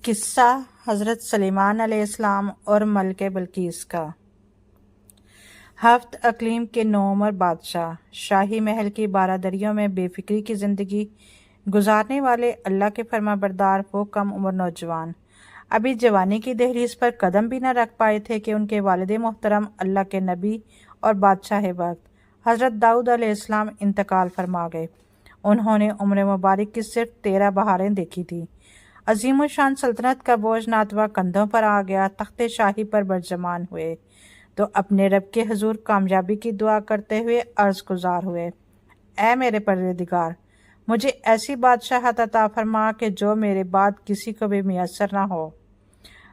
قصہ حضرت سلیمان علیہ السلام اور ملکہ بلقیس کا۔ ہفت اقلیم کے نوعمر بادشاہ، شاہی محل کی بارادریوں میں بے فکری کی زندگی گزارنے والے اللہ کے فرما بردار وہ کم عمر نوجوان ابھی جوانی کی دہلیز پر قدم بھی نہ رکھ پائے تھے کہ ان کے والد محترم اللہ کے نبی اور بادشاہ وقت حضرت داؤد علیہ السلام انتقال فرما گئے۔ انہوں نے عمر مبارک کی صرف 13 بہاریں دیکھی تھیں۔ عظیم الشان سلطنت کا بوجھ ناتوا کندھوں پر آ گیا، تخت شاہی پر برجمان ہوئے تو اپنے رب کے حضور کامیابی کی دعا کرتے ہوئے عرض گزار ہوئے، اے میرے پروردگار، مجھے ایسی بادشاہت عطا فرما کہ جو میرے بعد کسی کو بھی میسر نہ ہو۔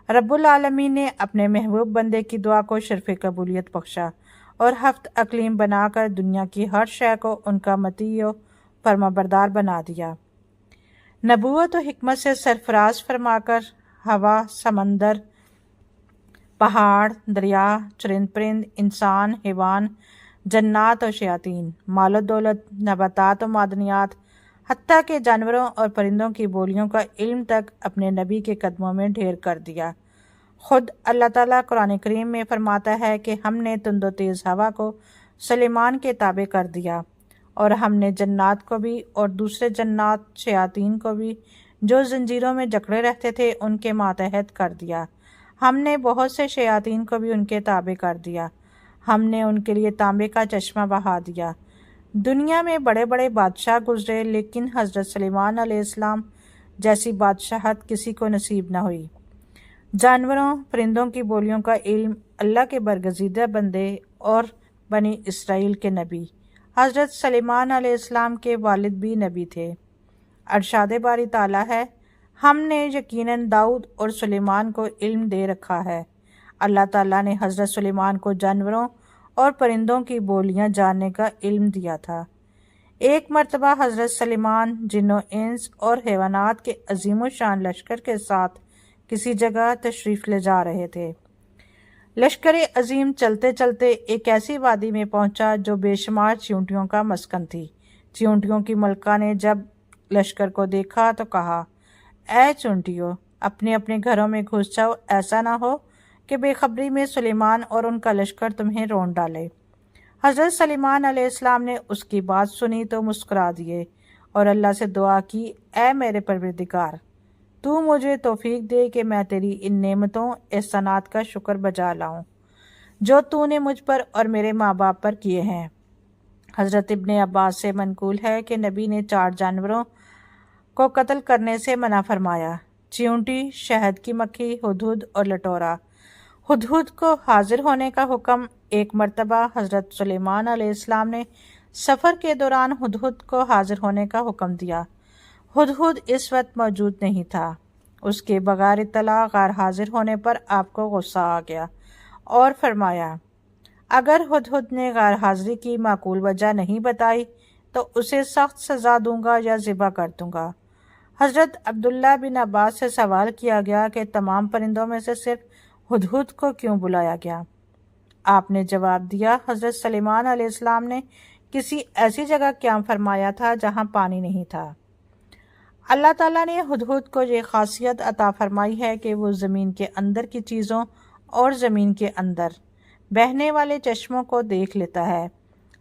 رب العالمین نے اپنے محبوب بندے کی دعا کو شرف قبولیت بخشا اور ہفت اقلیم بنا کر دنیا کی ہر شے کو ان کا مطیع و فرما بردار بنا دیا۔ نبوت و حکمت سے سرفراز فرما کر ہوا، سمندر، پہاڑ، دریا، چرند پرند، انسان، حیوان، جنات و شیاطین، مال و دولت، نباتات و معدنیات، حتیٰ کہ جانوروں اور پرندوں کی بولیوں کا علم تک اپنے نبی کے قدموں میں ڈھیر کر دیا۔ خود اللہ تعالیٰ قرآن کریم میں فرماتا ہے کہ ہم نے تند و تیز ہوا کو سلیمان کے تابع کر دیا اور ہم نے جنات کو بھی اور دوسرے جنات شیاطین کو بھی جو زنجیروں میں جکڑے رہتے تھے ان کے ماتحت کر دیا۔ ہم نے بہت سے شیاطین کو بھی ان کے تابع کر دیا۔ ہم نے ان کے لیے تانبے کا چشمہ بہا دیا۔ دنیا میں بڑے بڑے بادشاہ گزرے لیکن حضرت سلیمان علیہ السلام جیسی بادشاہت کسی کو نصیب نہ ہوئی۔ جانوروں پرندوں کی بولیوں کا علم اللہ کے برگزیدہ بندے اور بنی اسرائیل کے نبی حضرت سلیمان علیہ السلام کے والد بھی نبی تھے۔ ارشاد باری تعالیٰ ہے، ہم نے یقیناً داؤد اور سلیمان کو علم دے رکھا ہے۔ اللہ تعالیٰ نے حضرت سلیمان کو جانوروں اور پرندوں کی بولیاں جاننے کا علم دیا تھا۔ ایک مرتبہ حضرت سلیمان جن و انس اور حیوانات کے عظیم الشان لشکر کے ساتھ کسی جگہ تشریف لے جا رہے تھے۔ لشکر عظیم چلتے چلتے ایک ایسی وادی میں پہنچا جو بے شمار چیونٹیوں کا مسکن تھی۔ چیونٹیوں کی ملکہ نے جب لشکر کو دیکھا تو کہا، اے چونٹیوں، اپنے اپنے گھروں میں گھس جاؤ، ایسا نہ ہو کہ بے خبری میں سلیمان اور ان کا لشکر تمہیں رون ڈالے۔ حضرت سلیمان علیہ السلام نے اس کی بات سنی تو مسکرا دیے اور اللہ سے دعا کی، اے میرے پروردگار، تو مجھے توفیق دے کہ میں تیری ان نعمتوں احسانات کا شکر بجا لاؤں جو تو نے مجھ پر اور میرے ماں باپ پر کیے ہیں۔ حضرت ابن عباس سے منقول ہے کہ نبی نے 4 جانوروں کو قتل کرنے سے منع فرمایا: چیونٹی، شہد کی مکھی، ہدہد اور لٹورا۔ ہدہد کو حاضر ہونے کا حکم۔ ایک مرتبہ حضرت سلیمان علیہ السلام نے سفر کے دوران ہدہد کو حاضر ہونے کا حکم دیا۔ ہدہد اس وقت موجود نہیں تھا۔ اس کے بغیر اطلاع غیر حاضر ہونے پر آپ کو غصہ آ گیا اور فرمایا، اگر ہدہد نے غیر حاضری کی معقول وجہ نہیں بتائی تو اسے سخت سزا دوں گا یا ذبح کر دوں گا۔ حضرت عبداللہ بن عباس سے سوال کیا گیا کہ تمام پرندوں میں سے صرف ہدہد کو کیوں بلایا گیا؟ آپ نے جواب دیا، حضرت سلیمان علیہ السلام نے کسی ایسی جگہ قیام فرمایا تھا جہاں پانی نہیں تھا۔ اللہ تعالیٰ نے ہدہد کو یہ خاصیت عطا فرمائی ہے کہ وہ زمین کے اندر کی چیزوں اور زمین کے اندر بہنے والے چشموں کو دیکھ لیتا ہے۔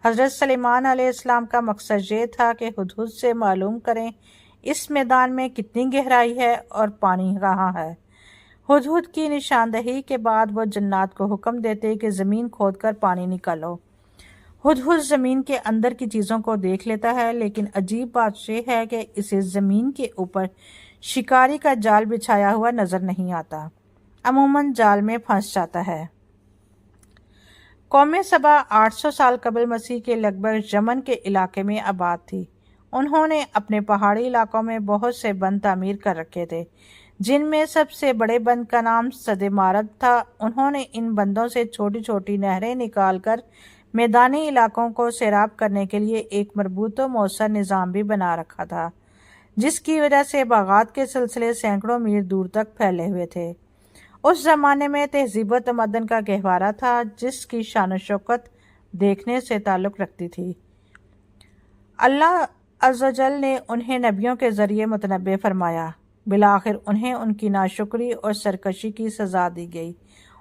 حضرت سلیمان علیہ السلام کا مقصد یہ تھا کہ ہدہد سے معلوم کریں اس میدان میں کتنی گہرائی ہے اور پانی کہاں ہے۔ ہدہد کی نشاندہی کے بعد وہ جنات کو حکم دیتے کہ زمین کھود کر پانی نکالو۔ ہدہد زمین کے اندر کی چیزوں کو دیکھ لیتا ہے، لیکن عجیب بات یہ ہے کہ اسے زمین کے اوپر شکاری کا جال بچھایا ہوا نظر نہیں آتا، عموماً جال میں پھنس جاتا ہے۔ قوم سبا 800 سال قبل مسیح کے لگ بھگ یمن کے علاقے میں آباد تھی۔ انہوں نے اپنے پہاڑی علاقوں میں بہت سے بند تعمیر کر رکھے تھے، جن میں سب سے بڑے بند کا نام سد مارد تھا۔ انہوں نے ان بندوں سے چھوٹی چھوٹی نہریں نکال کر میدانی علاقوں کو سیراب کرنے کے لیے ایک مربوط و مؤثر نظام بھی بنا رکھا تھا، جس کی وجہ سے باغات کے سلسلے سینکڑوں میل دور تک پھیلے ہوئے تھے۔ اس زمانے میں تہذیب و تمدن کا گہوارہ تھا جس کی شان و شوکت دیکھنے سے تعلق رکھتی تھی۔ اللہ عز و جل نے انہیں نبیوں کے ذریعے متنبع فرمایا، بالآخر انہیں ان کی ناشکری اور سرکشی کی سزا دی گئی،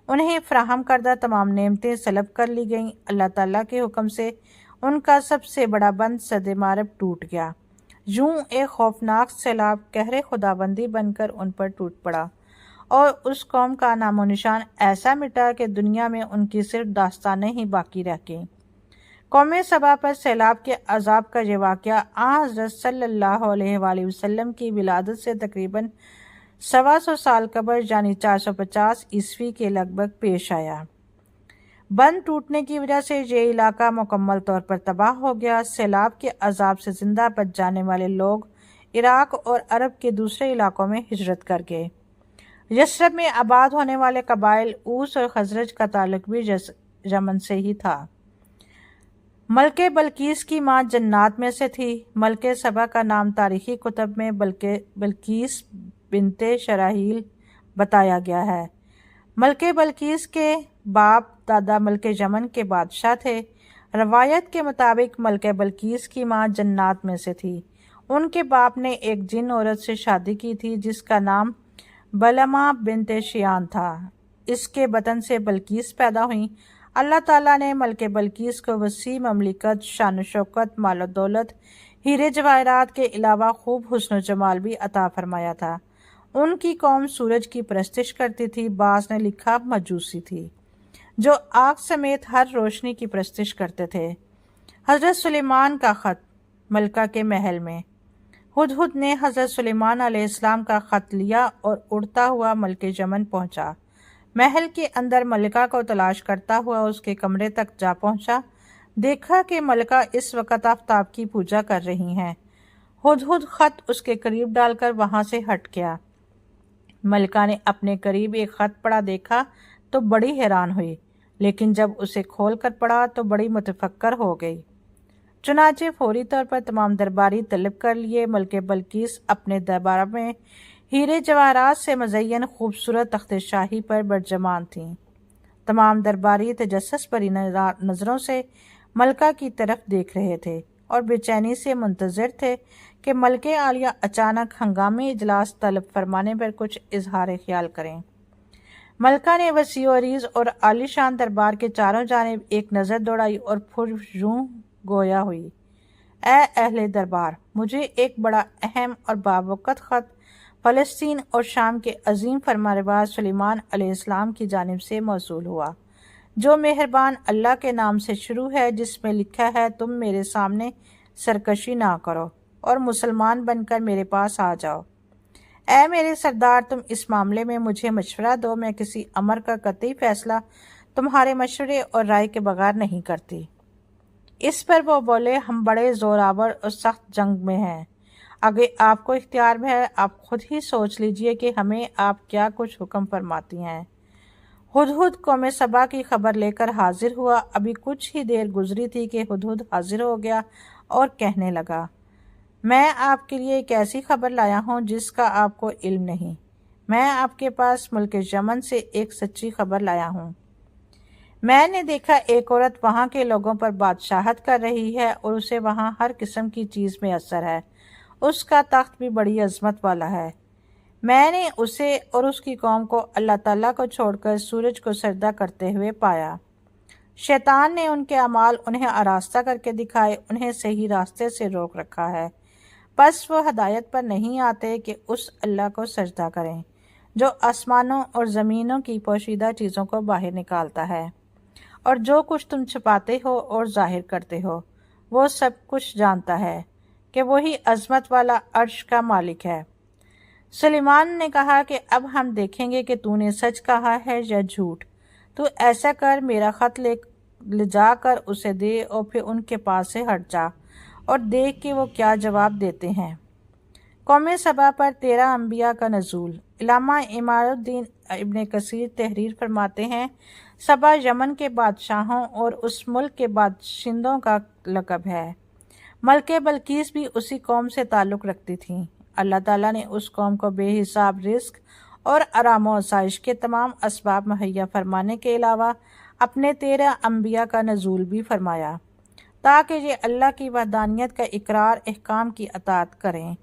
انہیں فراہم کردہ تمام نعمتیں سلب کر لی گئیں۔ اللہ تعالیٰ کے حکم سے ان کا سب سے بڑا بند سد معرب ٹوٹ گیا، یوں ایک خوفناک سیلاب قہر خداوندی بن کر ان پر ٹوٹ پڑا، اور اس قوم کا نام و نشان ایسا مٹا کہ دنیا میں ان کی صرف داستانیں ہی باقی رہ گئیں۔ قوم سبا پر سیلاب کے عذاب کا یہ واقعہ آن حضرت صلی اللہ علیہ وآلہ وسلم کی ولادت سے تقریباً 125 سال قبل یعنی 450 عیسوی کے لگ بھگ پیش آیا۔ بند ٹوٹنے کی وجہ سے یہ علاقہ مکمل طور پر تباہ ہو گیا۔ سیلاب کے عذاب سے زندہ بچ جانے والے لوگ عراق اور عرب کے دوسرے علاقوں میں ہجرت کر گئے۔ یثرب میں آباد ہونے والے قبائل اوس اور خزرج کا تعلق بھی یمن سے ہی تھا۔ ملکہ بلقیس کی ماں جنات میں سے تھی۔ ملکہ سبا کا نام تاریخی کتب میں بلقیس بنت شراحیل بتایا گیا ہے۔ ملکہ بلقیس کے باپ دادا ملکہ یمن کے بادشاہ تھے۔ روایت کے مطابق ملکہ بلقیس کی ماں جنات میں سے تھی۔ ان کے باپ نے ایک جن عورت سے شادی کی تھی جس کا نام بلما بنت شیان تھا۔ اس کے بطن سے بلقیس پیدا ہوئیں۔ اللہ تعالیٰ نے ملکہ بلقیس کو وسیع مملکت، شان و شوکت، مال و دولت، ہیرے جواہرات کے علاوہ خوب حسن و جمال بھی عطا فرمایا تھا۔ ان کی قوم سورج کی پرستش کرتی تھی۔ بعض نے لکھا مجوسی تھی جو آگ سمیت ہر روشنی کی پرستش کرتے تھے۔ حضرت سلیمان کا خط ملکہ کے محل میں۔ ہدہد نے حضرت سلیمان علیہ السلام کا خط لیا اور اڑتا ہوا ملک یمن پہنچا۔ محل کے اندر ملکہ کو تلاش کرتا ہوا اس کے کمرے تک جا پہنچا۔ دیکھا کہ ملکہ اس وقت آفتاب کی پوجا کر رہی ہیں۔ ہدہد خط اس کے قریب ڈال کر وہاں سے ہٹ گیا۔ ملکہ نے اپنے قریب ایک خط پڑا دیکھا تو بڑی حیران ہوئی، لیکن جب اسے کھول کر پڑھا تو بڑی متفکر ہو گئی۔ چنانچہ فوری طور پر تمام درباری طلب کر لیے۔ ملکہ بلقیس اپنے دربار میں ہیرے جواہرات سے مزین خوبصورت تخت شاہی پر برجمان تھیں۔ تمام درباری تجسس بھری نظروں سے ملکہ کی طرف دیکھ رہے تھے اور بے چینی سے منتظر تھے کہ ملکہ عالیہ اچانک ہنگامی اجلاس طلب فرمانے پر کچھ اظہار خیال کریں۔ ملکہ نے وسیع و عریض اور عالی شان دربار کے چاروں جانب ایک نظر دوڑائی اور پھر یوں گویا ہوئی: اے اہل دربار، مجھے ایک بڑا اہم اور باوقت خط فلسطین اور شام کے عظیم فرمانروا سلیمان علیہ السلام کی جانب سے موصول ہوا، جو مہربان اللہ کے نام سے شروع ہے، جس میں لکھا ہے تم میرے سامنے سرکشی نہ کرو اور مسلمان بن کر میرے پاس آ جاؤ۔ اے میرے سردار، تم اس معاملے میں مجھے مشورہ دو، میں کسی امر کا قطعی فیصلہ تمہارے مشورے اور رائے کے بغیر نہیں کرتی۔ اس پر وہ بولے: ہم بڑے زوراور اور سخت جنگ میں ہیں، اگر آپ کو اختیار میں ہے آپ خود ہی سوچ لیجئے کہ ہمیں آپ کیا کچھ حکم فرماتی ہیں۔ ہدہد قوم سبا کی خبر لے کر حاضر ہوا۔ ابھی کچھ ہی دیر گزری تھی کہ ہدہد حاضر ہو گیا اور کہنے لگا: میں آپ کے لیے ایک ایسی خبر لایا ہوں جس کا آپ کو علم نہیں۔ میں آپ کے پاس ملک یمن سے ایک سچی خبر لایا ہوں۔ میں نے دیکھا ایک عورت وہاں کے لوگوں پر بادشاہت کر رہی ہے اور اسے وہاں ہر قسم کی چیز میں اثر ہے۔ اس کا تخت بھی بڑی عظمت والا ہے۔ میں نے اسے اور اس کی قوم کو اللہ تعالیٰ کو چھوڑ کر سورج کو سجدہ کرتے ہوئے پایا۔ شیطان نے ان کے اعمال انہیں آراستہ کر کے دکھائے، انہیں صحیح راستے سے روک رکھا ہے، بس وہ ہدایت پر نہیں آتے کہ اس اللہ کو سجدہ کریں جو آسمانوں اور زمینوں کی پوشیدہ چیزوں کو باہر نکالتا ہے، اور جو کچھ تم چھپاتے ہو اور ظاہر کرتے ہو وہ سب کچھ جانتا ہے کہ وہی عظمت والا عرش کا مالک ہے۔ سلیمان نے کہا کہ اب ہم دیکھیں گے کہ تو نے سچ کہا ہے یا جھوٹ۔ تو ایسا کر، میرا خط لے جا کر اسے دے اور پھر ان کے پاس سے ہٹ جا اور دیکھ کہ وہ کیا جواب دیتے ہیں۔ قوم سبا پر 13 انبیاء کا نزول۔ علامہ عماد الدین ابن کثیر تحریر فرماتے ہیں: سبا یمن کے بادشاہوں اور اس ملک کے باشندوں کا لقب ہے۔ ملکہ بلقیس بھی اسی قوم سے تعلق رکھتی تھیں۔ اللہ تعالیٰ نے اس قوم کو بے حساب رزق اور آرام و آسائش کے تمام اسباب مہیا فرمانے کے علاوہ اپنے 13 انبیاء کا نزول بھی فرمایا تاکہ یہ اللہ کی وحدانیت کا اقرار، احکام کی اطاعت کریں،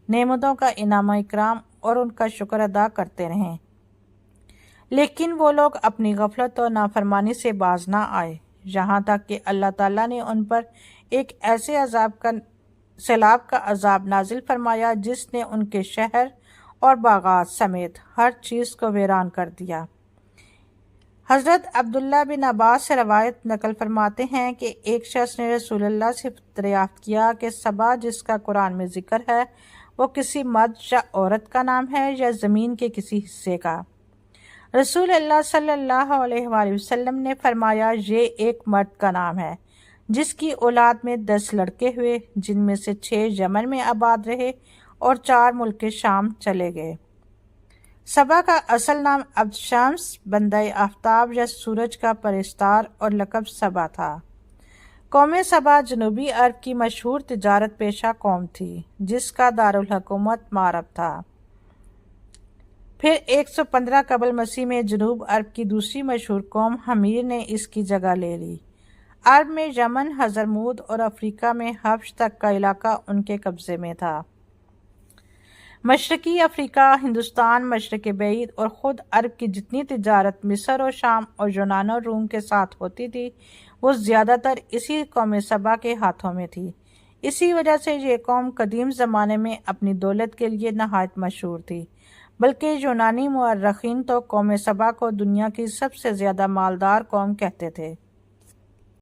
نعمتوں کا انعام و اکرام اور ان کا شکر ادا کرتے رہیں، لیکن وہ لوگ اپنی غفلت اور نافرمانی سے باز نہ آئے، یہاں تک کہ اللہ تعالیٰ نے ان پر ایک ایسے سیلاب کا عذاب نازل فرمایا جس نے ان کے شہر اور باغات سمیت ہر چیز کو ویران کر دیا۔ حضرت عبداللہ بن عباس سے روایت نقل فرماتے ہیں کہ ایک شخص نے رسول اللہ سے دریافت کیا کہ سبا جس کا قرآن میں ذکر ہے وہ کسی مرد یا عورت کا نام ہے یا زمین کے کسی حصے کا؟ رسول اللہ صلی اللہ علیہ وآلہ وسلم نے فرمایا یہ ایک مرد کا نام ہے جس کی اولاد میں 10 لڑکے ہوئے، جن میں سے 6 یمن میں آباد رہے اور 4 ملک شام چلے گئے۔ سبا کا اصل نام عبد شمس بندہ آفتاب یا سورج کا پرستار اور لقب سبا تھا۔ قوم سبا جنوبی عرب کی مشہور تجارت پیشہ قوم تھی جس کا دارالحکومت مارب تھا۔ پھر 115 قبل مسیح میں جنوب عرب کی دوسری مشہور قوم حمیر نے اس کی جگہ لے لی۔ عرب میں یمن، حضرموت اور افریقہ میں حبش تک کا علاقہ ان کے قبضے میں تھا۔ مشرقی افریقہ، ہندوستان، مشرق بعید اور خود عرب کی جتنی تجارت مصر و شام اور یونان و روم کے ساتھ ہوتی تھی وہ زیادہ تر اسی قوم سبا کے ہاتھوں میں تھی۔ اسی وجہ سے یہ قوم قدیم زمانے میں اپنی دولت کے لیے نہایت مشہور تھی، بلکہ یونانی مورخین تو قوم سبا کو دنیا کی سب سے زیادہ مالدار قوم کہتے تھے۔